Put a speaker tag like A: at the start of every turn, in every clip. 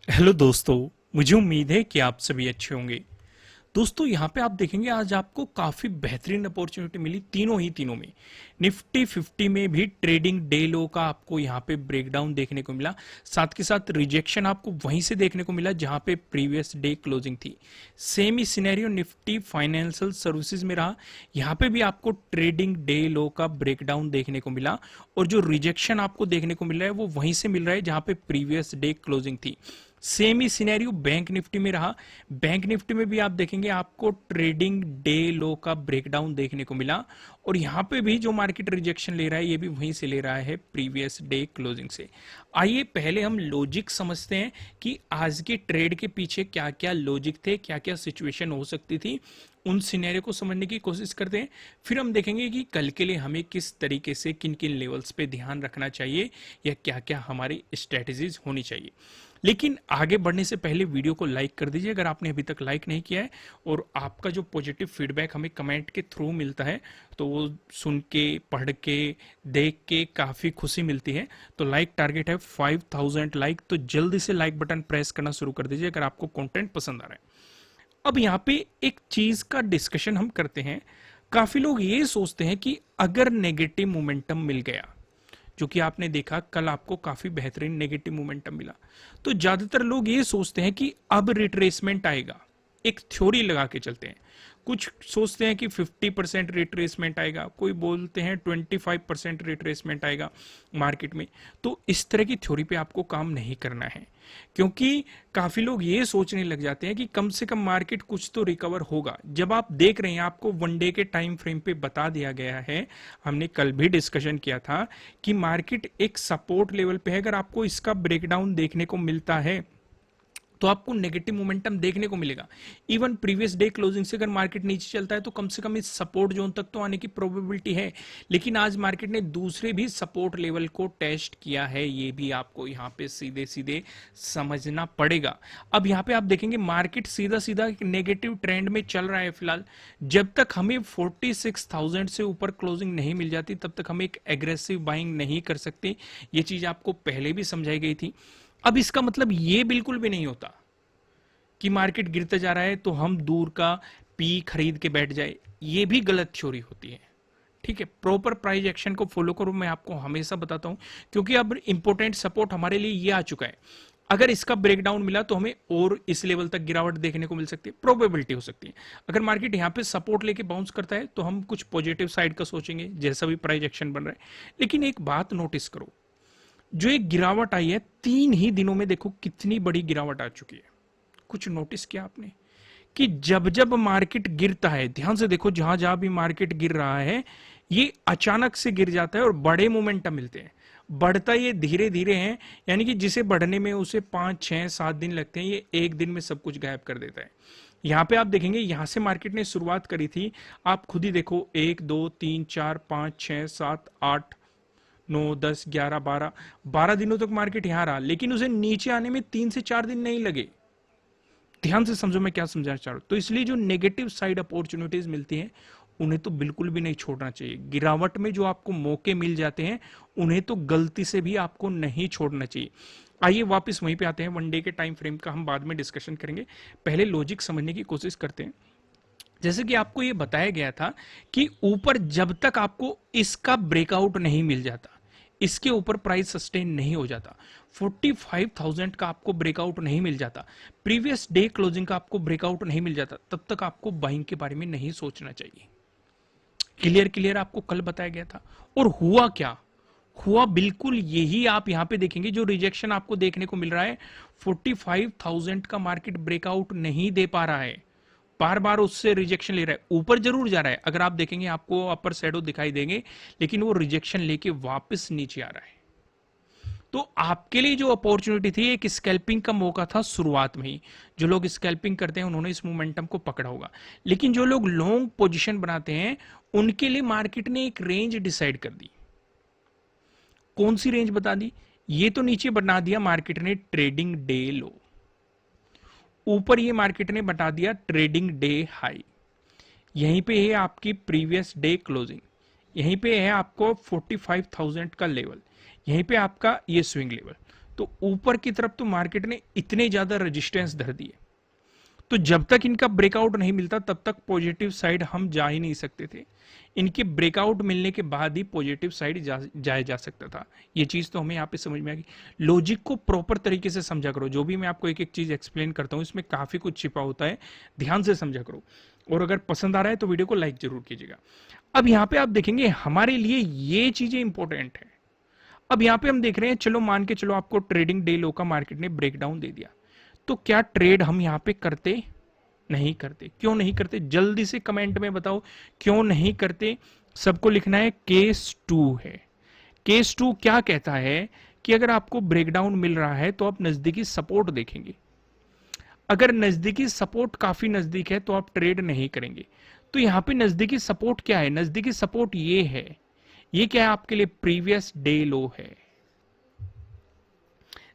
A: Hello दोस्तों। मुझे उम्मीद है कि आप सभी अच्छे होंगे। दोस्तों यहाँ पे आप देखेंगे आज आपको काफ़ी बेहतरीन अपॉर्चुनिटी मिली तीनों में। निफ्टी 50 में भी ट्रेडिंग डे लो का आपको यहाँ पे ब्रेकडाउन देखने को मिला। साथ के साथ रिजेक्शन आपको वहीं से देखने को मिला जहाँ पे प्रीवियस डे क्लोजिंग थी। सेम ही सिनेरियो निफ्टी फाइनेंशियल सर्विसेज में रहा। यहाँ पे भी आपको ट्रेडिंग डे लो का ब्रेकडाउन देखने को मिला और जो रिजेक्शन आपको देखने को मिल रहा है वो वहीं से मिल रहा है जहाँ पे प्रीवियस डे क्लोजिंग थी। सेम ही सिनेरियो बैंक निफ्टी में रहा। बैंक निफ्टी में भी आप देखेंगे आपको ट्रेडिंग डे लो का ब्रेकडाउन देखने को मिला और यहां पे भी जो मार्केट रिजेक्शन ले रहा है ये भी वहीं से ले रहा है प्रीवियस डे क्लोजिंग से। आइए पहले हम लॉजिक समझते हैं कि आज के ट्रेड के पीछे क्या क्या लॉजिक थे, क्या क्या सिचुएशन हो सकती थी, उन सिनेरियो को समझने की कोशिश करते हैं। फिर हम देखेंगे कि कल के लिए हमें किस तरीके से किन किन लेवल्स पे ध्यान रखना चाहिए या क्या क्या हमारी स्ट्रेटेजीज होनी चाहिए। लेकिन आगे बढ़ने से पहले वीडियो को लाइक कर दीजिए अगर आपने अभी तक लाइक नहीं किया है। और आपका जो पॉजिटिव फीडबैक हमें कमेंट के थ्रू मिलता है तो वो सुन के, पढ़ के, देख के काफ़ी खुशी मिलती है। तो लाइक टारगेट है 5000 लाइक, तो जल्दी से लाइक बटन प्रेस करना शुरू कर दीजिए अगर आपको कंटेंट पसंद आ रहा है। अब यहाँ पे एक चीज़ का डिस्कशन हम करते हैं। काफ़ी लोग ये सोचते हैं कि अगर नेगेटिव मोमेंटम मिल गया, जो कि आपने देखा कल आपको काफी बेहतरीन नेगेटिव मोमेंटम मिला, तो ज्यादातर लोग ये सोचते हैं कि अब रिट्रेसमेंट आएगा। एक थ्योरी लगा के चलते हैं। कुछ सोचते हैं कि 50% रिट्रेसमेंट आएगा, कोई बोलते हैं 25% रिट्रेसमेंट आएगा मार्केट में। तो इस तरह की थ्योरी पे आपको काम नहीं करना है, क्योंकि काफी लोग ये सोचने लग जाते हैं कि कम से कम मार्केट कुछ तो रिकवर होगा। जब आप देख रहे हैं, आपको वन डे के टाइम फ्रेम पे बता दिया गया है, हमने कल भी डिस्कशन किया था कि मार्केट एक सपोर्ट लेवल पे है। अगर आपको इसका ब्रेकडाउन देखने को मिलता है तो आपको नेगेटिव मोमेंटम देखने को मिलेगा। इवन प्रीवियस डे क्लोजिंग से अगर मार्केट नीचे चलता है तो कम से कम इस सपोर्ट जोन तक तो आने की प्रोबेबिलिटी है। लेकिन आज मार्केट ने दूसरे भी सपोर्ट लेवल को टेस्ट किया है, ये भी आपको यहाँ पे सीधे सीधे समझना पड़ेगा। अब यहाँ पे आप देखेंगे मार्केट सीधा सीधा एक नेगेटिव ट्रेंड में चल रहा है फिलहाल। जब तक हमें 46,000 से ऊपर क्लोजिंग नहीं मिल जाती तब तक हम एक एग्रेसिव बाइंग नहीं कर सकते। ये चीज आपको पहले भी समझाई गई थी। अब इसका मतलब ये बिल्कुल भी नहीं होता कि मार्केट गिरता जा रहा है तो हम दूर का पी खरीद के बैठ जाए। ये भी गलत थ्योरी होती है। ठीक है, प्रॉपर प्राइस एक्शन को फॉलो करो, मैं आपको हमेशा बताता हूं, क्योंकि अब इंपॉर्टेंट सपोर्ट हमारे लिए ये आ चुका है। अगर इसका ब्रेकडाउन मिला तो हमें और इस लेवल तक गिरावट देखने को मिल सकती है, प्रोबेबिलिटी हो सकती है। अगर मार्केट यहां पे सपोर्ट लेके बाउंस करता है तो हम कुछ पॉजिटिव साइड का सोचेंगे, जैसा भी प्राइस एक्शन बन रहा है। लेकिन एक बात नोटिस करो, जो एक गिरावट आई है 3 ही दिनों में, देखो कितनी बड़ी गिरावट आ चुकी है। कुछ नोटिस किया आपने कि जब जब मार्केट गिरता है, ध्यान से देखो, जहां जहां भी मार्केट गिर रहा है ये अचानक से गिर जाता है और बड़े मोमेंटम मिलते हैं। बढ़ता ये धीरे धीरे है, यानी कि जिसे बढ़ने में उसे 5 6 7 दिन लगते हैं, ये एक दिन में सब कुछ गायब कर देता है। यहां पे आप देखेंगे, यहां से मार्केट ने शुरुआत करी थी, आप खुद ही देखो, 1 2 3 4 5 6 7 8 9 10 11 12 दिनों तक मार्केट यहां रहा, लेकिन उसे नीचे आने में 3 से 4 दिन नहीं लगे। ध्यान से समझो मैं क्या समझाना चाह रहा हूं। तो इसलिए जो नेगेटिव साइड अपॉर्चुनिटीज मिलती हैं उन्हें तो बिल्कुल भी नहीं छोड़ना चाहिए। गिरावट में जो आपको मौके मिल जाते हैं उन्हें तो गलती से भी आपको नहीं छोड़ना चाहिए। आइए वापस वहीं पे आते हैं, वन डे के टाइम फ्रेम का हम बाद में डिस्कशन करेंगे। पहले लॉजिक समझने की कोशिश करते हैं। जैसे कि आपको यह बताया गया था कि ऊपर जब तक आपको इसका ब्रेकआउट नहीं मिल जाता, इसके ऊपर प्राइस सस्टेन नहीं हो जाता, 45,000 का आपको ब्रेकआउट नहीं मिल जाता, प्रीवियस डे क्लोजिंग का आपको ब्रेकआउट नहीं मिल जाता, तब तक आपको बाइंग के बारे में नहीं सोचना चाहिए। क्लियर क्लियर आपको कल बताया गया था। और हुआ क्या? हुआ बिल्कुल यही। आप यहां पे देखेंगे जो रिजेक्शन आपको देखने को मिल रहा है, 45,000 का मार्केट ब्रेकआउट नहीं दे पा रहा है, बार बार उससे रिजेक्शन ले रहा है। ऊपर जरूर जा रहा है, अगर आप देखेंगे आपको अपर शैडो दिखाई देंगे, लेकिन वो रिजेक्शन लेके वापस नीचे आ रहा है। तो आपके लिए जो अपॉर्चुनिटी थी, एक स्कैल्पिंग का मौका था शुरुआत में ही। जो लोग स्कैल्पिंग करते हैं उन्होंने इस मोमेंटम को पकड़ा होगा, लेकिन जो लोग लॉन्ग पोजीशन बनाते हैं उनके लिए मार्केट ने एक रेंज डिसाइड कर दी। कौन सी रेंज बता दी? ये तो नीचे बना दिया मार्केट ने ट्रेडिंग डे लो, ऊपर ये मार्केट ने बता दिया ट्रेडिंग डे हाई। यहीं पे है आपकी प्रीवियस डे क्लोजिंग, यहीं पे है आपको 45,000 का लेवल, यहीं पे आपका ये स्विंग लेवल। तो ऊपर की तरफ तो मार्केट ने इतने ज्यादा रेजिस्टेंस धर दिए, तो जब तक इनका ब्रेकआउट नहीं मिलता तब तक पॉजिटिव साइड हम जा ही नहीं सकते थे। इनके ब्रेकआउट मिलने के बाद ही पॉजिटिव साइड जाया जा सकता था। ये चीज तो हमें यहाँ पे समझ में आ गई। लॉजिक को प्रॉपर तरीके से समझा करो, जो भी मैं आपको एक एक चीज एक्सप्लेन करता हूँ इसमें काफी कुछ छिपा होता है, ध्यान से समझा करो। और अगर पसंद आ रहा है तो वीडियो को लाइक जरूर कीजिएगा। अब यहाँ पे आप देखेंगे हमारे लिए ये चीजें इंपॉर्टेंट है। अब यहाँ पे हम देख रहे हैं, चलो मान के चलो आपको ट्रेडिंग डे लो का मार्केट ने ब्रेकडाउन दे दिया, तो क्या ट्रेड हम यहाँ पे करते? नहीं करते। क्यों नहीं करते? जल्दी से कमेंट में बताओ क्यों नहीं करते। सबको लिखना है केस 2 है। केस 2 क्या कहता है कि अगर आपको ब्रेकडाउन मिल रहा है तो आप नजदीकी सपोर्ट देखेंगे। अगर नजदीकी सपोर्ट काफी नजदीक है तो आप ट्रेड नहीं करेंगे। तो यहां पे नजदीकी सपोर्ट क्या है? नजदीकी सपोर्ट ये है, ये क्या है आपके लिए? प्रीवियस डे लो है।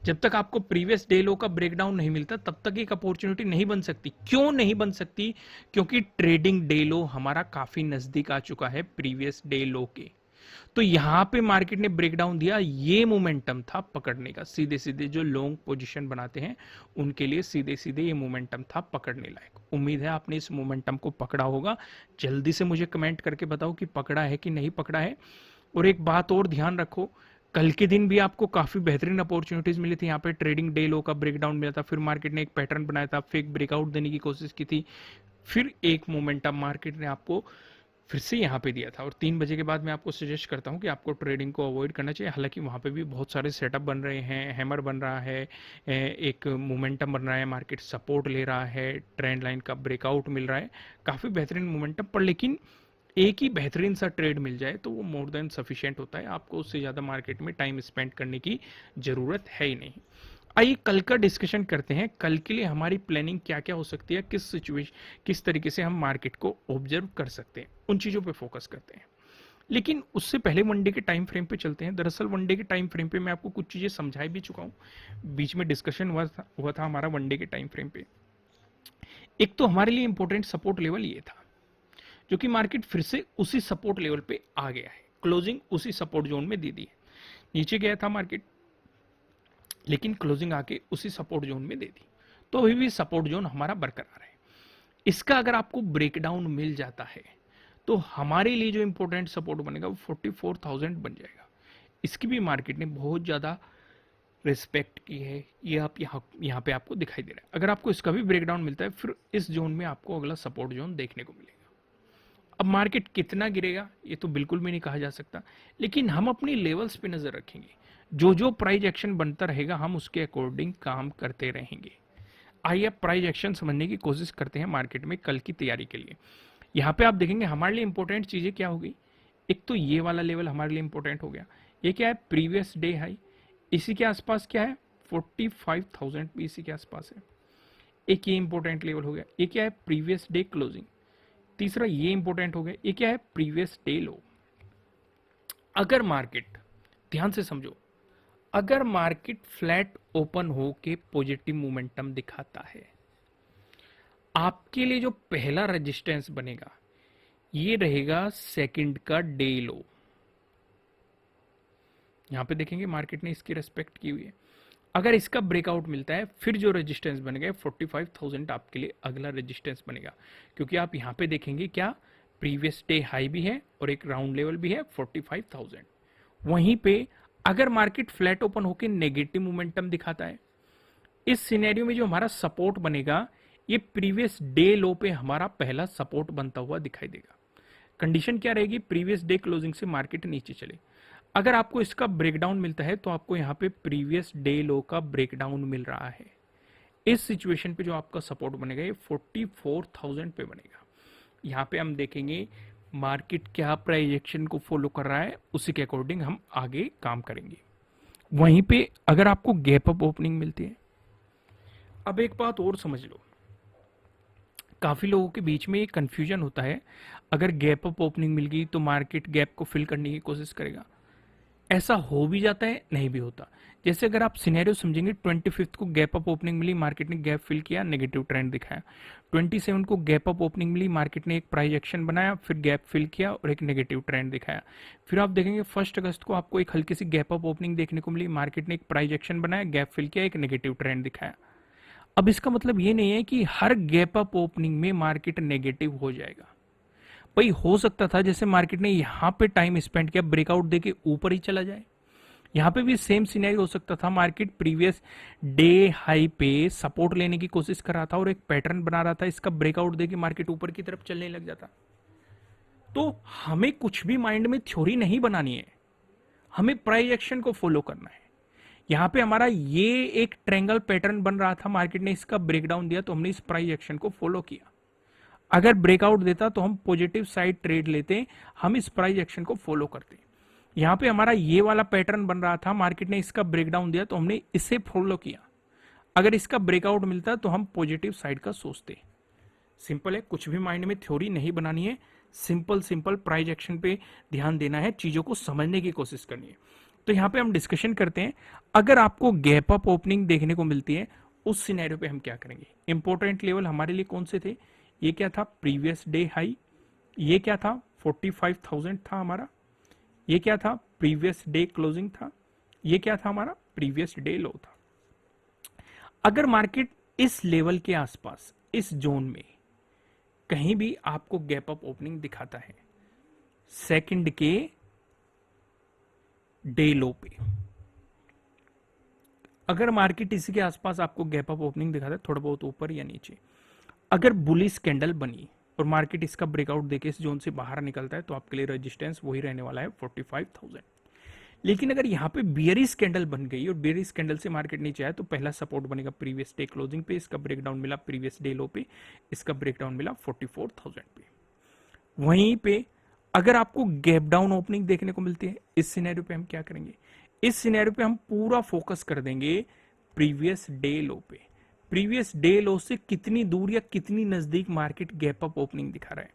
A: जब तक आपको प्रीवियस डे लो का ब्रेकडाउन नहीं मिलता तब तक एक अपॉर्चुनिटी नहीं बन सकती। क्यों नहीं बन सकती? क्योंकि ट्रेडिंग डे लो हमारा काफी नजदीक आ चुका है प्रीवियस डे लो के। तो यहां पे मार्केट ने ब्रेकडाउन दिया, ये मोमेंटम था पकड़ने का। सीधे सीधे जो लॉन्ग पोजीशन बनाते हैं उनके लिए सीधे सीधे ये मोमेंटम था पकड़ने लायक। उम्मीद है आपने इस मोमेंटम को पकड़ा होगा। जल्दी से मुझे कमेंट करके बताओ कि पकड़ा है कि नहीं पकड़ा है। और एक बात और ध्यान रखो, कल के दिन भी आपको काफी बेहतरीन अपॉर्चुनिटीज मिली थी। यहाँ पे ट्रेडिंग डे लो का ब्रेकडाउन मिला था, फिर मार्केट ने एक पैटर्न बनाया था, फेक ब्रेकआउट देने की कोशिश की थी, फिर एक मोमेंटम मार्केट ने आपको फिर से यहाँ पे दिया था। और 3 बजे के बाद मैं आपको सजेस्ट करता हूँ कि आपको ट्रेडिंग को अवॉइड करना चाहिए। हालांकि वहाँ पे भी बहुत सारे सेटअप बन रहे हैं, हैमर बन रहा है, एक मोमेंटम बन रहा है, मार्केट सपोर्ट ले रहा है, ट्रेंड लाइन का ब्रेकआउट मिल रहा है, काफ़ी बेहतरीन मोमेंटम पर। लेकिन एक ही बेहतरीन सा ट्रेड मिल जाए तो वो मोर देन सफिशिएंट होता है। आपको उससे ज़्यादा मार्केट में टाइम स्पेंड करने की ज़रूरत है ही नहीं। आइए कल का डिस्कशन करते हैं। कल के लिए हमारी प्लानिंग क्या क्या हो सकती है, किस तरीके से हम मार्केट को ऑब्जर्व कर सकते हैं, उन चीज़ों पे फोकस करते हैं। लेकिन उससे पहले वनडे के टाइम फ्रेम पे चलते हैं। दरअसल वनडे के टाइम फ्रेम पे मैं आपको कुछ चीज़ें समझा भी चुका हूँ, बीच में डिस्कशन हुआ था हमारा वनडे के टाइम फ्रेम पे। एक तो हमारे लिए इंपॉर्टेंट सपोर्ट लेवल ये था, जो कि मार्केट फिर से उसी सपोर्ट लेवल पे आ गया है, क्लोजिंग उसी सपोर्ट जोन में दे दी है। नीचे गया था मार्केट, लेकिन क्लोजिंग आके उसी सपोर्ट जोन में दे दी, तो अभी भी सपोर्ट जोन हमारा बरकरार है। इसका अगर आपको ब्रेकडाउन मिल जाता है तो हमारे लिए जो इंपॉर्टेंट सपोर्ट बनेगा वो 44,000 बन जाएगा। इसकी भी मार्केट ने बहुत ज्यादा रिस्पेक्ट की है, ये आप यहाँ पे आपको दिखाई दे रहा है। अगर आपको इसका भी ब्रेकडाउन मिलता है फिर इस जोन में आपको अगला सपोर्ट जोन देखने को मिलेगा। अब मार्केट कितना गिरेगा ये तो बिल्कुल भी नहीं कहा जा सकता, लेकिन हम अपनी लेवल्स पे नजर रखेंगे। जो जो प्राइस एक्शन बनता रहेगा हम उसके अकॉर्डिंग काम करते रहेंगे। आइए अब प्राइस एक्शन समझने की कोशिश करते हैं मार्केट में कल की तैयारी के लिए। यहाँ पे आप देखेंगे हमारे लिए इंपॉर्टेंट चीजें क्या होगी। एक तो ये वाला लेवल हमारे लिए इंपॉर्टेंट हो गया। ये क्या है? प्रीवियस डे हाई, इसी के आसपास क्या है? 45,000 भी इसी के आसपास है। एक ये इंपॉर्टेंट लेवल हो गया। ये क्या है? Previous day closing. तीसरा ये इंपॉर्टेंट हो गया, ये क्या है? प्रीवियस डे लो। अगर मार्केट, ध्यान से समझो, अगर मार्केट फ्लैट ओपन हो के पॉजिटिव मोमेंटम दिखाता है, आपके लिए जो पहला रेजिस्टेंस बनेगा ये रहेगा सेकंड का डे लो। यहां पे देखेंगे मार्केट ने इसकी रेस्पेक्ट की हुई है। अगर इसका ब्रेकआउट मिलता है फिर जो रेजिस्टेंस बनेगा 45,000 आपके लिए अगला रेजिस्टेंस बनेगा। क्योंकि आप यहां पे देखेंगे क्या, प्रीवियस डे हाई भी है और एक राउंड लेवल भी है 45,000। वहीं पे अगर मार्केट फ्लैट ओपन होकर नेगेटिव मोमेंटम दिखाता है, इस सिनेरियो में जो हमारा सपोर्ट बनेगा ये प्रीवियस डे लो पे हमारा पहला सपोर्ट बनता हुआ दिखाई देगा। कंडीशन क्या रहेगी? प्रीवियस डे क्लोजिंग से मार्केट नीचे चले। अगर आपको इसका ब्रेकडाउन मिलता है तो आपको यहाँ पे प्रीवियस डे लो का ब्रेकडाउन मिल रहा है। इस सिचुएशन पे जो आपका सपोर्ट बनेगा ये 44,000 पे बनेगा। यहाँ पे हम देखेंगे मार्केट क्या प्राइस एक्शन को फॉलो कर रहा है, उसी के अकॉर्डिंग हम आगे काम करेंगे। वहीं पे अगर आपको गैप अप ओपनिंग मिलती है, अब एक बात और समझ लो, काफी लोगों के बीच में एक कंफ्यूजन होता है, अगर गैप अप ओपनिंग मिल गई तो मार्केट गैप को फिल करने की कोशिश करेगा। ऐसा हो भी जाता है, नहीं भी होता। जैसे अगर आप सिनेरियो समझेंगे, 25 को गैप अप ओपनिंग मिली, मार्केट ने गैप फिल किया, नेगेटिव ट्रेंड दिखाया। 27 को गैप अप ओपनिंग मिली, मार्केट ने एक प्राइस एक्शन बनाया, फिर गैप फिल किया और एक नेगेटिव ट्रेंड दिखाया। फिर आप देखेंगे 1 अगस्त को आपको एक हल्की सी गैप अप ओपनिंग देखने को मिली, मार्केट ने एक प्राइस एक्शन बनाया, गैप फिल किया, एक नेगेटिव ट्रेंड दिखाया। अब इसका मतलब ये नहीं है कि हर गैप अप ओपनिंग में मार्केट नेगेटिव हो जाएगा। भाई हो सकता था जैसे मार्केट ने यहां पे टाइम स्पेंड किया, ब्रेकआउट देके ऊपर ही चला जाए। यहां पे भी सेम सिनेरियो हो सकता था, मार्केट प्रीवियस डे हाई पे सपोर्ट लेने की कोशिश कर रहा था और एक पैटर्न बना रहा था, इसका ब्रेकआउट देके मार्केट ऊपर की तरफ चलने लग जाता। तो हमें कुछ भी माइंड में थ्योरी नहीं बनानी है, हमें प्राइस एक्शन को फॉलो करना है। यहां पे हमारा ये एक ट्रायंगल पैटर्न बन रहा था, मार्केट ने इसका ब्रेकडाउन दिया तो हमने इस प्राइस एक्शन को फॉलो किया। अगर ब्रेकआउट देता तो हम पॉजिटिव साइड ट्रेड लेते, हम इस प्राइस एक्शन को फॉलो करते। यहां पे हमारा ये वाला पैटर्न बन रहा था, मार्केट ने इसका ब्रेकडाउन दिया तो हमने इसे फॉलो किया। अगर इसका ब्रेकआउट मिलता तो हम पॉजिटिव साइड का सोचते। सिंपल है, कुछ भी माइंड में थ्योरी नहीं बनानी है, सिंपल सिंपल प्राइस एक्शन पे ध्यान देना है, चीजों को समझने की कोशिश करनी है। तो यहां पे हम डिस्कशन करते हैं, अगर आपको गैप अप ओपनिंग देखने को मिलती है उस सिनेरियो पे हम क्या करेंगे। इंपॉर्टेंट लेवल हमारे लिए कौन से थे, ये क्या था, प्रीवियस डे हाई, ये क्या था, 45,000 था हमारा, ये क्या था, प्रीवियस डे क्लोजिंग था, ये क्या था हमारा, प्रीवियस डे लो था। अगर मार्केट इस लेवल के आसपास, इस जोन में कहीं भी आपको गैप अप ओपनिंग दिखाता है सेकंड के डे लो पे, अगर मार्केट इसी के आसपास आपको गैप अप ओपनिंग दिखाता है थोड़ा बहुत ऊपर या नीचे, अगर बुलिश कैंडल बनी और मार्केट इसका ब्रेकआउट देके इस जोन से बाहर निकलता है तो आपके लिए रेजिस्टेंस वही रहने वाला है 45,000। लेकिन अगर यहाँ पे बियरिश कैंडल बन गई और बियरिश कैंडल से मार्केट नीचे आया तो पहला सपोर्ट बनेगा प्रीवियस डे क्लोजिंग पे, इसका ब्रेकडाउन मिला प्रीवियस डे लो पे, इसका ब्रेकडाउन मिला 44,000 पे। वहीं पे अगर आपको गैप डाउन ओपनिंग देखने को मिलती है, इस सिनेरियो पे हम क्या करेंगे, इस सिनेरियो पे हम पूरा फोकस कर देंगे प्रीवियस डे लो पे। प्रीवियस डे लो से कितनी दूर या कितनी नजदीक मार्केट गैप अप ओपनिंग दिखा रहा है।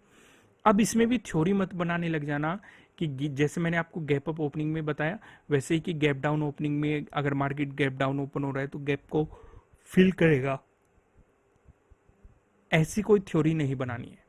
A: अब इसमें भी थ्योरी मत बनाने लग जाना कि जैसे मैंने आपको गैप अप ओपनिंग में बताया वैसे ही कि गैप डाउन ओपनिंग में अगर मार्केट गैप डाउन ओपन हो रहा है तो गैप को फिल करेगा, ऐसी कोई थ्योरी नहीं बनानी है।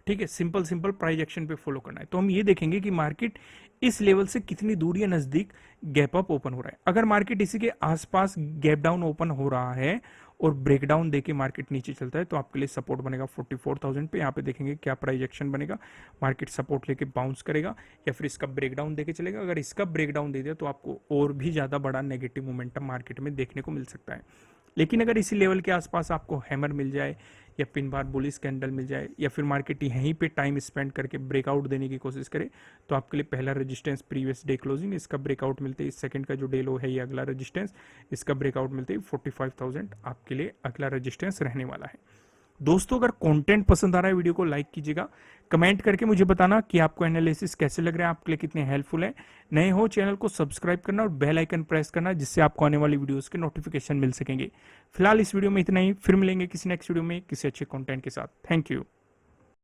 A: ठीक है, सिंपल सिंपल प्राइस एक्शन पे फॉलो करना है। तो हम ये देखेंगे कि मार्केट इस लेवल से कितनी दूर या नजदीक गैप अप ओपन हो रहा है। अगर मार्केट इसी के आसपास गैप डाउन ओपन हो रहा है और ब्रेकडाउन देके मार्केट नीचे चलता है तो आपके लिए सपोर्ट बनेगा 44,000 पे। यहाँ पे देखेंगे क्या प्राइस एक्शन बनेगा, मार्केट सपोर्ट लेके बाउंस करेगा या फिर इसका ब्रेकडाउन देके चलेगा। अगर इसका ब्रेकडाउन दे दिया तो आपको और भी ज्यादा बड़ा नेगेटिव मोमेंटम मार्केट में देखने को मिल सकता है। लेकिन अगर इसी लेवल के आसपास आपको हैमर मिल जाए या पिन बार बुलिश कैंडल मिल जाए या फिर मार्केट यहीं पे टाइम स्पेंड करके ब्रेकआउट देने की कोशिश करे तो आपके लिए पहला रेजिस्टेंस प्रीवियस डे क्लोजिंग, इसका ब्रेकआउट मिलते ही सेकंड का जो डे लो है ये अगला रेजिस्टेंस, इसका ब्रेकआउट मिलते ही 45,000 आपके लिए अगला रेजिस्टेंस रहने वाला है। दोस्तों अगर कंटेंट पसंद आ रहा है वीडियो को लाइक कीजिएगा, कमेंट करके मुझे बताना कि आपको एनालिसिस कैसे लग रहा है, आपके लिए कितने हेल्पफुल है। नए हो चैनल को सब्सक्राइब करना और बेल आइकन प्रेस करना जिससे आपको आने वाली वीडियोस के नोटिफिकेशन मिल सकेंगे। फिलहाल इस वीडियो में इतना ही, फिर मिलेंगे किसी नेक्स्ट वीडियो में किसी अच्छे कंटेंट के साथ। Thank you.